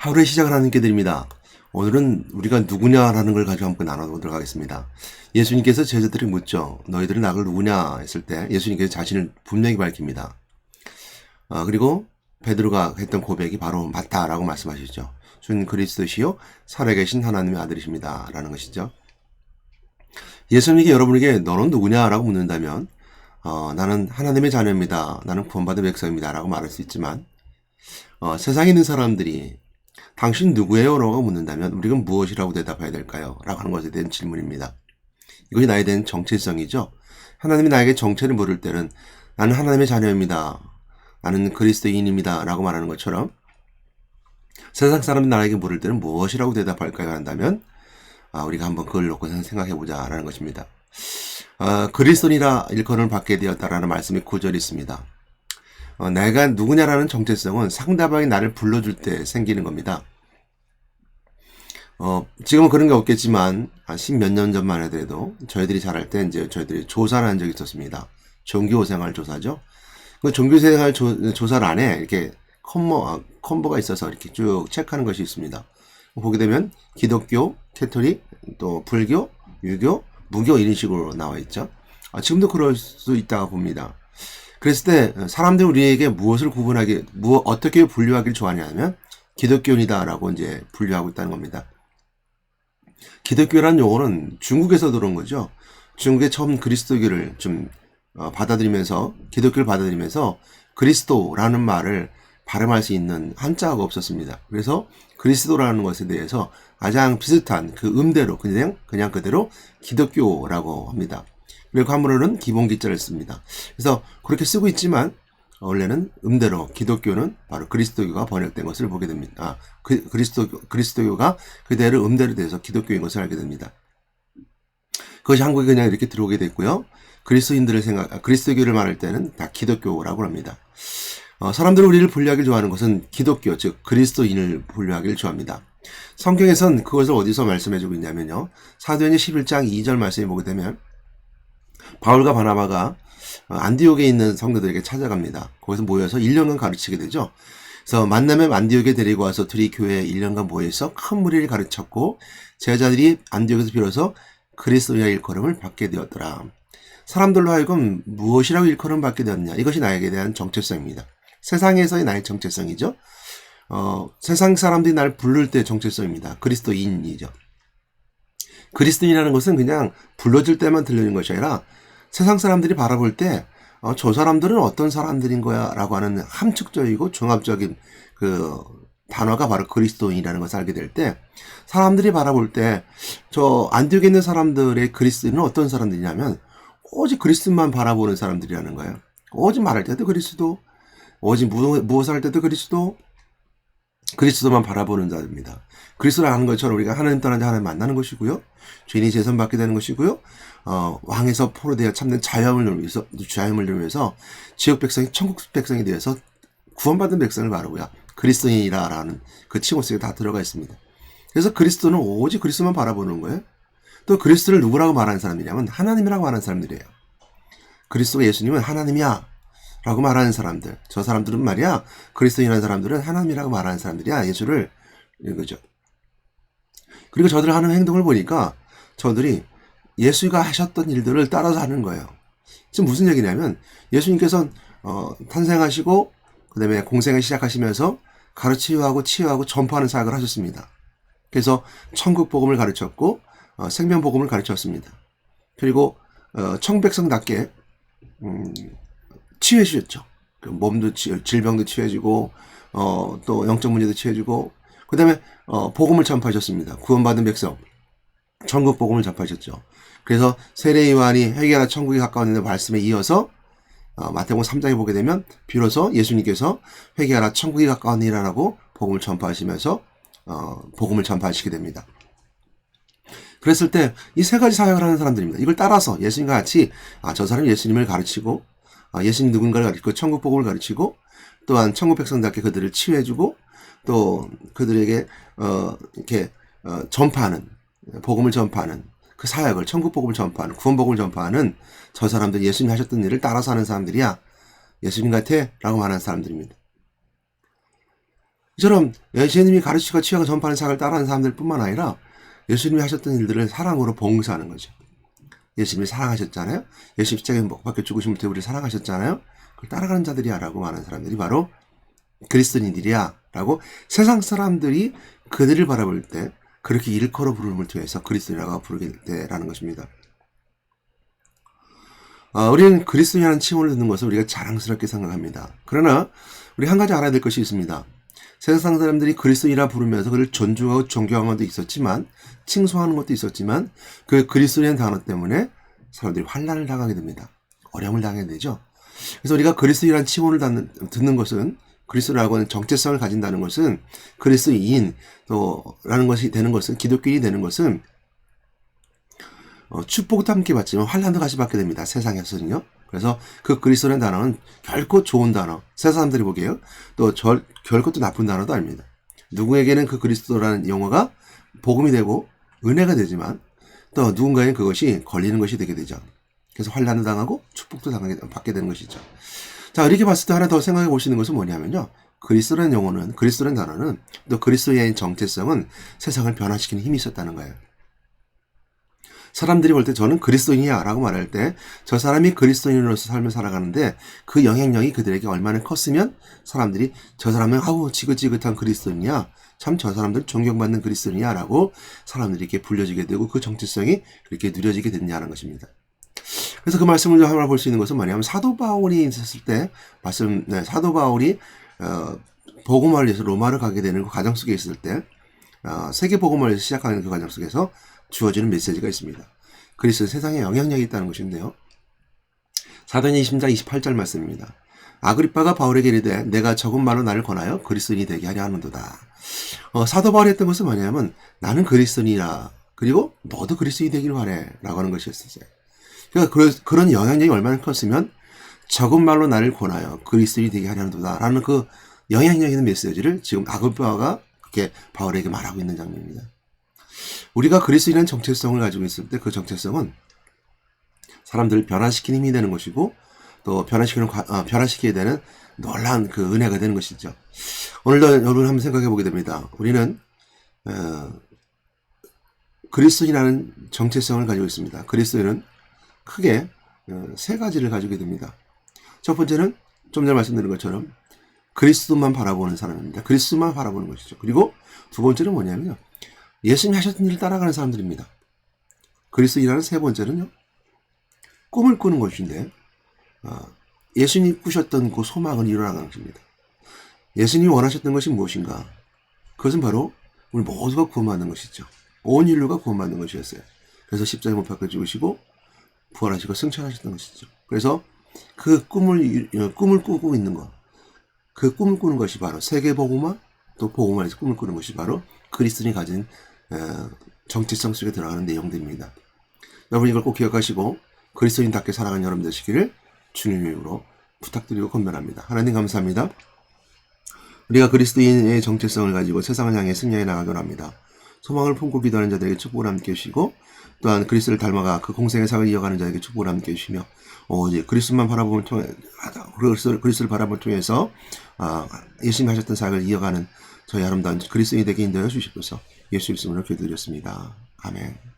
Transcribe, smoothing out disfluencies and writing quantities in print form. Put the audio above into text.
하루의 시작을 하는 길들입니다. 오늘은 우리가 누구냐라는 걸 가지고 한번 나눠보도록 하겠습니다. 예수님께서 제자들이 묻죠. 너희들은 나를 누구냐 했을 때 예수님께서 자신을 분명히 밝힙니다. 그리고 베드로가 했던 고백이 바로 맞다라고 말씀하시죠. 주는 그리스도시요 살아계신 하나님의 아들이십니다 라는 것이죠. 예수님이 여러분에게 너는 누구냐라고 묻는다면 나는 하나님의 자녀입니다. 나는 구원받은 백성입니다 라고 말할 수 있지만 세상에 있는 사람들이 당신 누구예요? 라고 묻는다면 우리가 무엇이라고 대답해야 될까요? 라고 하는 것에 대한 질문입니다. 이것이 나에 대한 정체성이죠. 하나님이 나에게 정체를 물을 때는 나는 하나님의 자녀입니다. 나는 그리스도인입니다. 라고 말하는 것처럼 세상 사람이 나에게 물을 때는 무엇이라고 대답할까요? 한다면 우리가 한번 그걸 놓고 생각해보자 라는 것입니다. 그리스도인이라 일컬음을 받게 되었다라는 말씀이 구절이 있습니다. 내가 누구냐라는 정체성은 상대방이 나를 불러줄 때 생기는 겁니다. 지금은 그런 게 없겠지만, 10몇 년 전만 해도 저희들이 자랄 때 이제 저희들이 조사를 한 적이 있었습니다. 종교생활 조사죠. 그 종교생활 조사를 안에 이렇게 콤보가 있어서 이렇게 쭉 체크하는 것이 있습니다. 보게 되면 기독교, 캐톨릭, 또 불교, 유교, 무교 이런 식으로 나와 있죠. 지금도 그럴 수 있다고 봅니다. 그랬을 때 사람들이 우리에게 무엇을 어떻게 분류하기를 좋아하냐면 기독교인이다라고 이제 분류하고 있다는 겁니다. 기독교라는 용어는 중국에서 들어온 거죠. 중국에 처음 그리스도교를 좀 받아들이면서 기독교를 받아들이면서 그리스도라는 말을 발음할 수 있는 한자가 없었습니다. 그래서 그리스도라는 것에 대해서 가장 비슷한 그 음대로 그냥 그대로 기독교라고 합니다. 그리고 한문으로는 기본 기자를 씁니다. 그래서 그렇게 쓰고 있지만 원래는 음대로 기독교는 바로 그리스도교가 번역된 것을 보게 됩니다. 그리스도교가 그대로 음대로 돼서 기독교인 것을 알게 됩니다. 그것이 한국에 그냥 이렇게 들어오게 됐고요. 그리스도교를 말할 때는 다 기독교라고 합니다. 사람들은 우리를 분류하기를 좋아하는 것은 기독교, 즉 그리스도인을 분류하기를 좋아합니다. 성경에선 그것을 어디서 말씀해주고 있냐면요. 사도행전 11장 2절 말씀에 보게 되면 바울과 바나바가 안디옥에 있는 성도들에게 찾아갑니다. 거기서 모여서 1년간 가르치게 되죠. 그래서 만나면 안디옥에 데리고 와서 둘이 교회에 1년간 모여서 큰 무리를 가르쳤고 제자들이 안디옥에서 비로소 그리스도인의 일컬음을 받게 되었더라. 사람들로 하여금 무엇이라고 일컬음 받게 되었냐. 이것이 나에게 대한 정체성입니다. 세상에서의 나의 정체성이죠. 세상 사람들이 날 부를 때 정체성입니다. 그리스도인이죠. 그리스도인이라는 것은 그냥 불러줄 때만 들리는 것이 아니라 세상 사람들이 바라볼 때 저 사람들은 어떤 사람들인 거야 라고 하는 함축적이고 종합적인 그 단어가 바로 그리스도인이라는 것을 알게 될 때 사람들이 바라볼 때 저 안디옥에 있는 사람들의 그리스도인은 어떤 사람들이냐면 오직 그리스도만 바라보는 사람들이라는 거예요. 오직 말할 때도 그리스도, 오직 무엇을 할 때도 그리스도만 바라보는 자입니다. 그리스도라는 것처럼 우리가 하나님 떠난 자 하나님 만나는 것이고요. 죄인이 재선받게 되는 것이고요. 왕에서 포로되어 참된 자유함을 누리면서 지역 백성이 천국 백성이 되어서 구원받은 백성을 바라보야 그리스도인이라는 그 칭호 속에 다 들어가 있습니다. 그래서 그리스도는 오직 그리스도만 바라보는 거예요. 또 그리스도를 누구라고 말하는 사람이냐면 하나님이라고 말하는 사람들이에요. 그리스도가 예수님은 하나님이야 라고 말하는 사람들, 저 사람들은 말이야 그리스도인이라는 사람들은 하나님이라고 말하는 사람들이야 예수를 이거죠. 그리고 저들 하는 행동을 보니까 저들이 예수가 하셨던 일들을 따라서 하는 거예요. 지금 무슨 얘기냐면 예수님께서는 탄생하시고 그 다음에 공생을 시작하시면서 가르치유하고 치유하고 전파하는 사역을 하셨습니다. 그래서 천국 복음을 가르쳤고 생명 복음을 가르쳤습니다. 그리고 청백성답게 치유해 주셨죠. 몸도 질병도 치유해주고 또 영적 문제도 치유해주고 그 다음에 복음을 전파하셨습니다. 구원받은 백성 천국 복음을 전파하셨죠. 그래서 세례 요한이 회개하라 천국이 가까웠는데 말씀에 이어서 마태복음 3장에 보게 되면 비로소 예수님께서 회개하라 천국이 가까웠니라라고 복음을 전파하시면서 복음을 전파하시게 됩니다. 그랬을 때 이 세 가지 사역을 하는 사람들입니다. 이걸 따라서 예수님과 같이 저 사람이 예수님을 가르치고 예수님 누군가를 가르치고 천국 복음을 가르치고 또한 천국 백성답게 그들을 치유해주고 또 그들에게 이렇게 전파하는 복음을 전파하는 그 사역을 천국 복음을 전파하는 구원 복음을 전파하는 저 사람들 예수님이 하셨던 일을 따라서 하는 사람들이야 예수님 같아 라고 말하는 사람들입니다. 이처럼 예수님이 가르치고 취하고 전파하는 사역을 따라하는 사람들 뿐만 아니라 예수님이 하셨던 일들을 사랑으로 봉사하는 거죠. 예수님이 사랑하셨잖아요. 예수님 십자가에 못 박혀 죽으신 분때 우리를 사랑하셨잖아요. 그걸 따라가는 자들이야 라고 말하는 사람들이 바로 그리스도인들이야 라고 세상 사람들이 그들을 바라볼 때 그렇게 일컬어 부름을 통해서 그리스도인이라고 부르게 되라는 것입니다. 우리는 그리스도인이라는 칭호를 듣는 것을 우리가 자랑스럽게 생각합니다. 그러나 우리 한 가지 알아야 될 것이 있습니다. 세상 사람들이 그리스도인이라 부르면서 그를 존중하고 존경하는 것도 있었지만 칭송하는 것도 있었지만 그 그리스도인 단어 때문에 사람들이 환난을 당하게 됩니다. 어려움을 당하게 되죠. 그래서 우리가 그리스도인이라는 칭호를 듣는 것은 그리스도라고 하는 정체성을 가진다는 것은 그리스도인 또라는 것이 되는 것은 기독교인이 되는 것은 축복도 함께 받지만 환난도 같이 받게 됩니다. 세상에서는요. 그래서 그 그리스도라는 단어는 결코 좋은 단어, 세상 사람들이 보기에요. 또 결코 또 나쁜 단어도 아닙니다. 누구에게는 그 그리스도라는 용어가 복음이 되고 은혜가 되지만 또 누군가에는 그것이 걸리는 것이 되게 되죠. 그래서 환난을 당하고 축복도 받게 되는 것이죠. 자, 이렇게 봤을 때 하나 더 생각해 보시는 것은 뭐냐면요. 그리스도라는 용어는, 그리스도라는 단어는 또 그리스도의 정체성은 세상을 변화시키는 힘이 있었다는 거예요. 사람들이 볼 때 저는 그리스도인이야 라고 말할 때 저 사람이 그리스도인으로서 삶을 살아가는데 그 영향력이 그들에게 얼마나 컸으면 사람들이 저 사람은 아우 지긋지긋한 그리스도인이야, 참 저 사람들 존경받는 그리스도인이야 라고 사람들이 이렇게 불려지게 되고 그 정체성이 그렇게 누려지게 됐냐는 것입니다. 그래서 그 말씀을 하나 볼 수 있는 것은 뭐냐면 사도 바울이 있었을 때 사도 바울이 복음화를 위해서 로마를 가게 되는 그 과정 속에 있을 때 세계 복음화를 시작하는 그 과정 속에서 주어지는 메시지가 있습니다. 그리스도 세상에 영향력이 있다는 것인데요. 사도행 20장 28절 말씀입니다. 아그리빠가 바울에게 이르되 내가 적은 말로 나를 권하여 그리스도인이 되게 하려 하는도다. 사도 바울이 했던 것은 뭐냐면 나는 그리스도인이라 그리고 너도 그리스도인이 되기를 바래 라고 하는 것이었어요. 그러니까 그런 영향력이 얼마나 컸으면 적은 말로 나를 권하여 그리스도인이 되게 하려 하는도다 라는 그 영향력 있는 메시지를 지금 아그리빠가 그렇게 바울에게 말하고 있는 장면입니다. 우리가 그리스도인의 정체성을 가지고 있을 때 그 정체성은 사람들을 변화시키는 힘이 되는 것이고 또 변화시키게 되는 놀라운 그 은혜가 되는 것이죠. 오늘도 여러분 한번 생각해 보게 됩니다. 우리는 그리스도인이라는 정체성을 가지고 있습니다. 그리스도인은 크게 세 가지를 가지게 됩니다. 첫 번째는 좀 전에 말씀드린 것처럼 그리스도만 바라보는 사람입니다. 그리스도만 바라보는 것이죠. 그리고 두 번째는 뭐냐면요. 예수님이 하셨던 일을 따라가는 사람들입니다. 그리스도인이라는 세 번째는요. 꿈을 꾸는 것인데 예수님이 꾸셨던 그 소망을 이루어가는 것입니다. 예수님이 원하셨던 것이 무엇인가? 그것은 바로 우리 모두가 구원받는 것이죠. 온 인류가 구원받는 것이었어요. 그래서 십자가에 못 박혀 죽으시고 부활하시고 승천하셨던 것이죠. 그래서 그 꿈을 꾸고 있는 것, 그 꿈을 꾸는 것이 바로 세계복음화 또 복음화에서 꿈을 꾸는 것이 바로 그리스도인이 가진 정체성 속에 들어가는 내용들입니다. 여러분 이걸 꼭 기억하시고 그리스도인답게 살아가는 여러분 되시기를 주님의 이름으로 부탁드리고 권면합니다. 하나님 감사합니다. 우리가 그리스도인의 정체성을 가지고 세상을 향해 승리해 나가기를 합니다. 소망을 품고 기도하는 자들에게 축복을 함께 해주시고 또한 그리스도를 닮아가 그 공생의 삶을 이어가는 자에게 축복을 함께 해주시며 오직 그리스도만 바라보면 그리스도를 바라보면 통해서 예수님이 하셨던 사역을 이어가는 저희 아름다운 그리스도인이 되게 인도해 주시옵소서. 예수 이름으로 기도드렸습니다. 아멘.